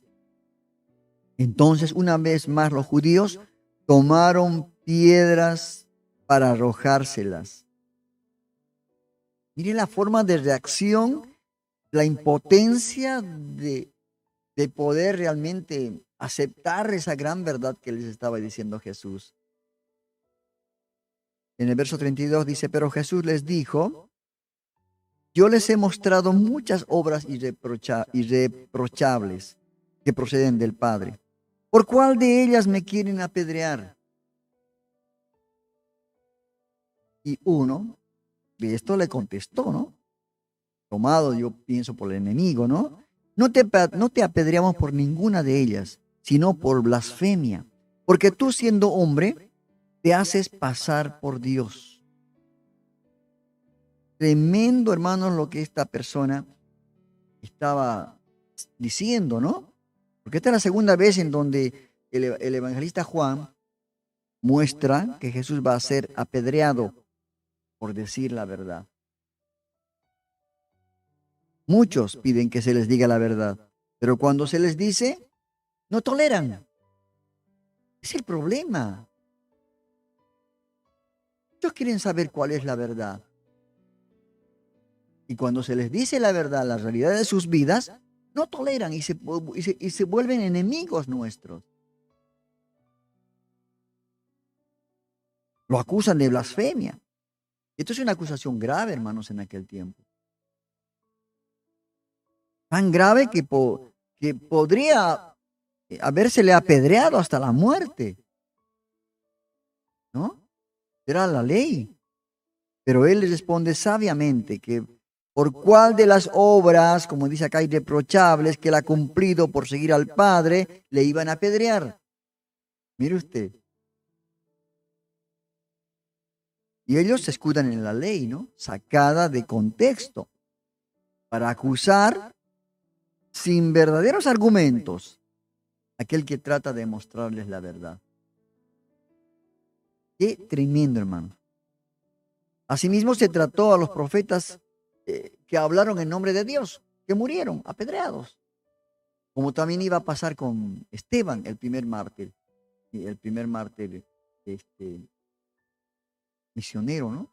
entonces una vez más los judíos tomaron piedras para arrojárselas. Mire la forma de reacción, la impotencia de poder realmente aceptar esa gran verdad que les estaba diciendo Jesús. En el verso 32 dice, pero Jesús les dijo, yo les he mostrado muchas obras irreprochables que proceden del Padre. ¿Por cuál de ellas me quieren apedrear? Y uno de esto le contestó, ¿no? Tomado, yo pienso, por el enemigo, ¿no? No te apedreamos por ninguna de ellas, sino por blasfemia. Porque tú, siendo hombre, te haces pasar por Dios. Tremendo, hermanos, lo que esta persona estaba diciendo, ¿no? Porque esta es la segunda vez en donde el evangelista Juan muestra que Jesús va a ser apedreado por decir la verdad. Muchos piden que se les diga la verdad, pero cuando se les dice, no toleran. Es el problema. Ellos quieren saber cuál es la verdad. Y cuando se les dice la verdad, la realidad de sus vidas, no toleran y se vuelven enemigos nuestros. Lo acusan de blasfemia. Esto es una acusación grave, hermanos, en aquel tiempo. Tan grave que podría habérsele apedreado hasta la muerte. ¿No? Era la ley. Pero él les responde sabiamente que por cuál de las obras, como dice acá, irreprochables que él ha cumplido por seguir al Padre, le iban a apedrear. Mire usted. Y ellos se escudan en la ley, ¿no? Sacada de contexto, para acusar sin verdaderos argumentos a aquel que trata de mostrarles la verdad. Qué tremendo, hermano. Asimismo se trató a los profetas que hablaron en nombre de Dios, que murieron apedreados. Como también iba a pasar con Esteban, el primer mártir, misionero, ¿no?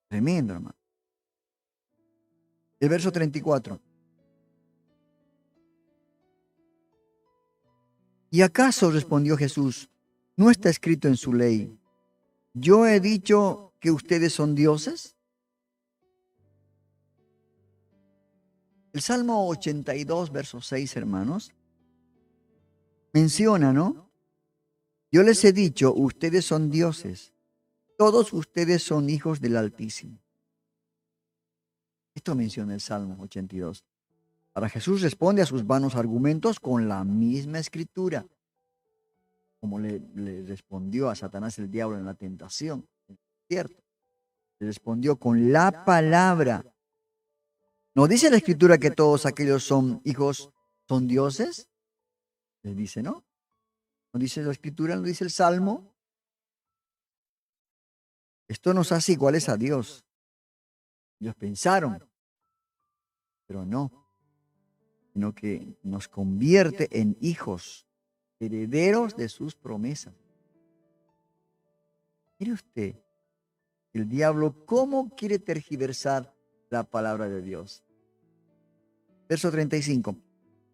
Tremendo, hermano. El verso 34. ¿Y acaso, respondió Jesús, no está escrito en su ley, yo he dicho que ustedes son dioses? El Salmo 82, verso 6, hermanos, menciona, ¿no? Yo les he dicho, ustedes son dioses, todos ustedes son hijos del Altísimo. Esto menciona el Salmo 82. Ahora Jesús responde a sus vanos argumentos con la misma escritura, como le respondió a Satanás el diablo en la tentación. ¿Cierto? Le respondió con la palabra. ¿No dice la escritura que todos aquellos son hijos, son dioses? Le dice, ¿no? ¿No dice la escritura? ¿No dice el Salmo? Esto nos hace iguales a Dios. Ellos pensaron, pero no, sino que nos convierte en hijos, herederos de sus promesas. Mire usted, el diablo, ¿cómo quiere tergiversar la palabra de Dios? Verso 35.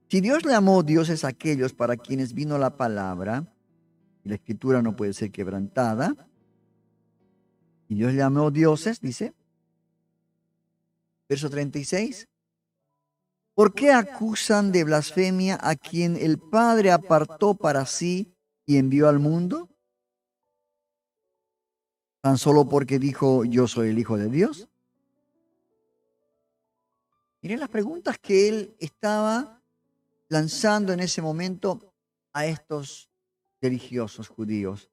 Si Dios le llamó dioses a aquellos para quienes vino la palabra, y la escritura no puede ser quebrantada, y Dios le llamó dioses, dice, verso 36. ¿Por qué acusan de blasfemia a quien el Padre apartó para sí y envió al mundo? ¿Tan solo porque dijo, yo soy el Hijo de Dios? Miren las preguntas que él estaba lanzando en ese momento a estos religiosos judíos.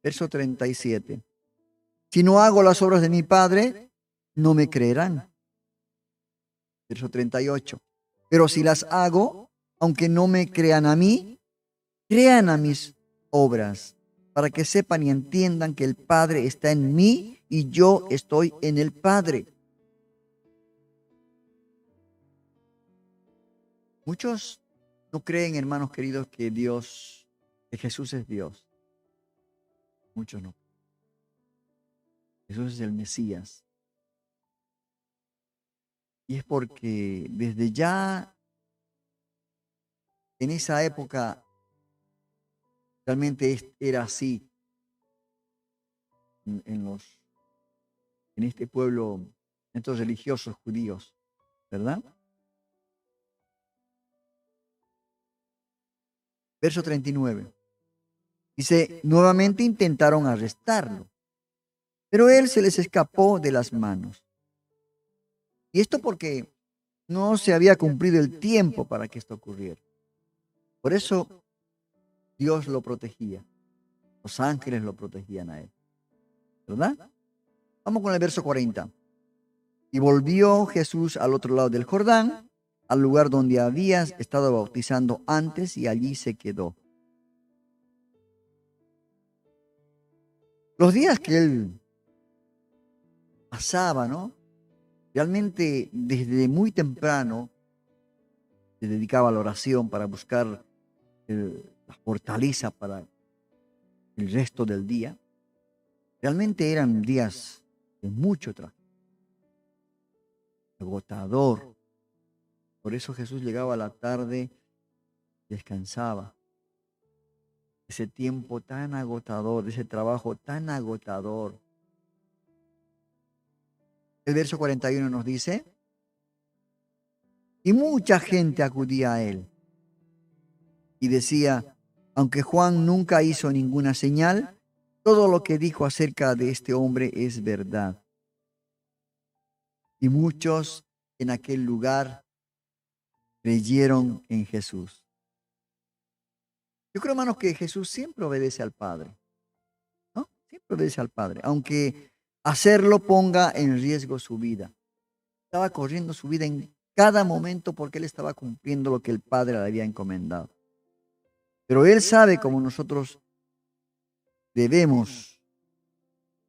Verso 37. Si no hago las obras de mi Padre, no me creerán. Verso 38. Pero si las hago, aunque no me crean a mí, crean a mis obras, para que sepan y entiendan que el Padre está en mí y yo estoy en el Padre. Muchos no creen, hermanos queridos, que Jesús es Dios. Muchos no. Jesús es el Mesías. Y es porque desde ya, en esa época, realmente era así en este pueblo, en estos religiosos judíos, ¿verdad? Verso 39. Dice, nuevamente intentaron arrestarlo, pero él se les escapó de las manos. Y esto porque no se había cumplido el tiempo para que esto ocurriera. Por eso Dios lo protegía. Los ángeles lo protegían a él. ¿Verdad? Vamos con el verso 40. Y volvió Jesús al otro lado del Jordán, al lugar donde había estado bautizando antes, y allí se quedó. Los días que él pasaba, ¿no? Realmente desde muy temprano se dedicaba a la oración para buscar la fortaleza para el resto del día. Realmente eran días de mucho trabajo, agotador. Por eso Jesús llegaba a la tarde, descansaba. Ese tiempo tan agotador, ese trabajo tan agotador. El verso 41 nos dice, y mucha gente acudía a él y decía, aunque Juan nunca hizo ninguna señal, todo lo que dijo acerca de este hombre es verdad. Y muchos en aquel lugar creyeron en Jesús. Yo creo, hermanos, que Jesús siempre obedece al Padre, ¿no? Siempre obedece al Padre, aunque hacerlo ponga en riesgo su vida. Estaba corriendo su vida en cada momento porque él estaba cumpliendo lo que el Padre le había encomendado. Pero él sabe, como nosotros debemos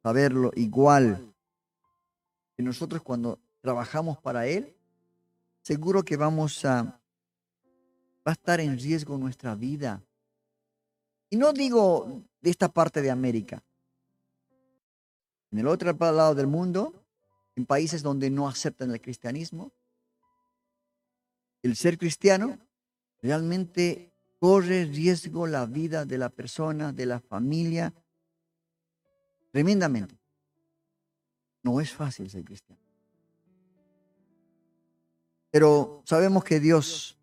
saberlo igual, que nosotros cuando trabajamos para él, seguro que va a estar en riesgo nuestra vida. Y no digo de esta parte de América. En el otro lado del mundo, en países donde no aceptan el cristianismo, el ser cristiano realmente corre riesgo la vida de la persona, de la familia, tremendamente. No es fácil ser cristiano. Pero sabemos que Dios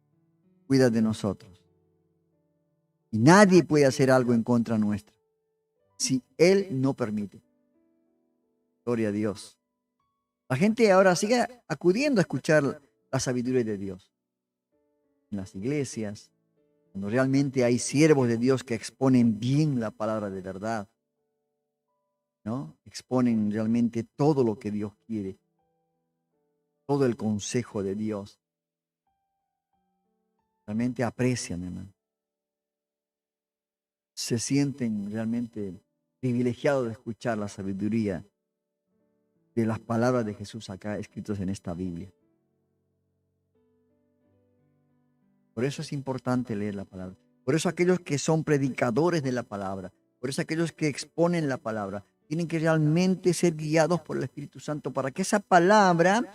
cuida de nosotros. Y nadie puede hacer algo en contra nuestra si Él no permite. Gloria a Dios. La gente ahora sigue acudiendo a escuchar la sabiduría de Dios. En las iglesias, cuando realmente hay siervos de Dios que exponen bien la palabra de verdad, ¿no? Exponen realmente todo lo que Dios quiere, todo el consejo de Dios. Realmente aprecian, hermano. Se sienten realmente privilegiados de escuchar la sabiduría de las palabras de Jesús acá escritas en esta Biblia. Por eso es importante leer la palabra. Por eso aquellos que son predicadores de la palabra, por eso aquellos que exponen la palabra, tienen que realmente ser guiados por el Espíritu Santo para que esa palabra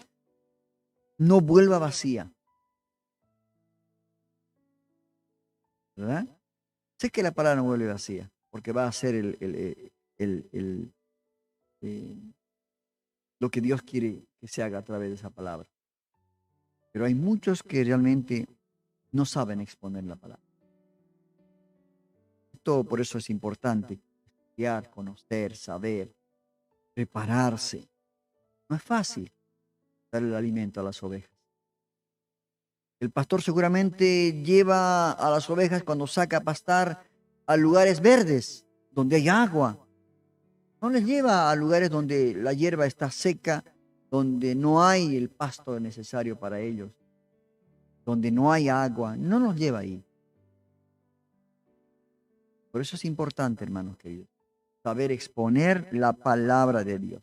no vuelva vacía. ¿Verdad? Sé que la palabra no vuelve vacía, porque va a ser lo que Dios quiere que se haga a través de esa palabra. Pero hay muchos que realmente no saben exponer la palabra. Todo por eso es importante estudiar, conocer, saber, prepararse. No es fácil dar el alimento a las ovejas. El pastor seguramente lleva a las ovejas cuando saca a pastar a lugares verdes, donde hay agua. No les lleva a lugares donde la hierba está seca, donde no hay el pasto necesario para ellos, donde no hay agua. No los lleva ahí. Por eso es importante, hermanos queridos, saber exponer la palabra de Dios.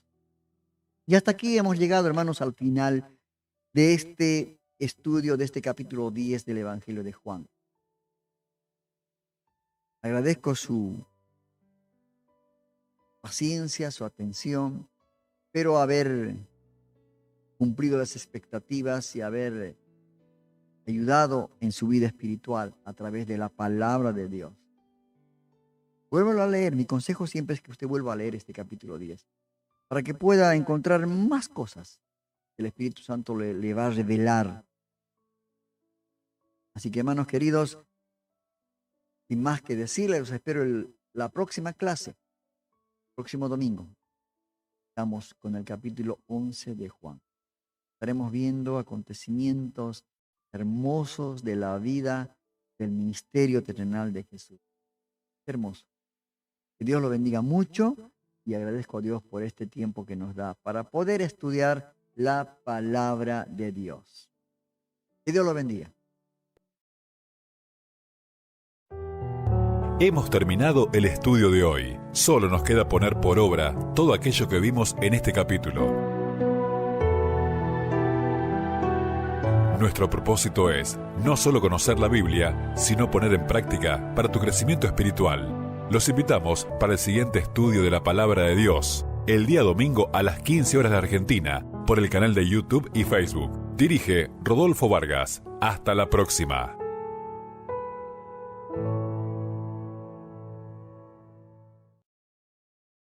Y hasta aquí hemos llegado, hermanos, al final de este estudio, de este capítulo 10 del Evangelio de Juan. Agradezco su paciencia, su atención. Espero haber cumplido las expectativas y haber ayudado en su vida espiritual a través de la palabra de Dios. Vuélvalo a leer. Mi consejo siempre es que usted vuelva a leer este capítulo 10 para que pueda encontrar más cosas que el Espíritu Santo le va a revelar. Así que, hermanos queridos, sin más que decirles, los espero la próxima clase, próximo domingo. Estamos con el capítulo 11 de Juan. Estaremos viendo acontecimientos hermosos de la vida del ministerio terrenal de Jesús. Hermoso. Que Dios lo bendiga mucho y agradezco a Dios por este tiempo que nos da para poder estudiar la palabra de Dios. Que Dios lo bendiga. Hemos terminado el estudio de hoy. Solo nos queda poner por obra todo aquello que vimos en este capítulo. Nuestro propósito es no solo conocer la Biblia, sino poner en práctica para tu crecimiento espiritual. Los invitamos para el siguiente estudio de la Palabra de Dios, el día domingo a las 15 horas de Argentina, por el canal de YouTube y Facebook. Dirige Rodolfo Vargas. Hasta la próxima.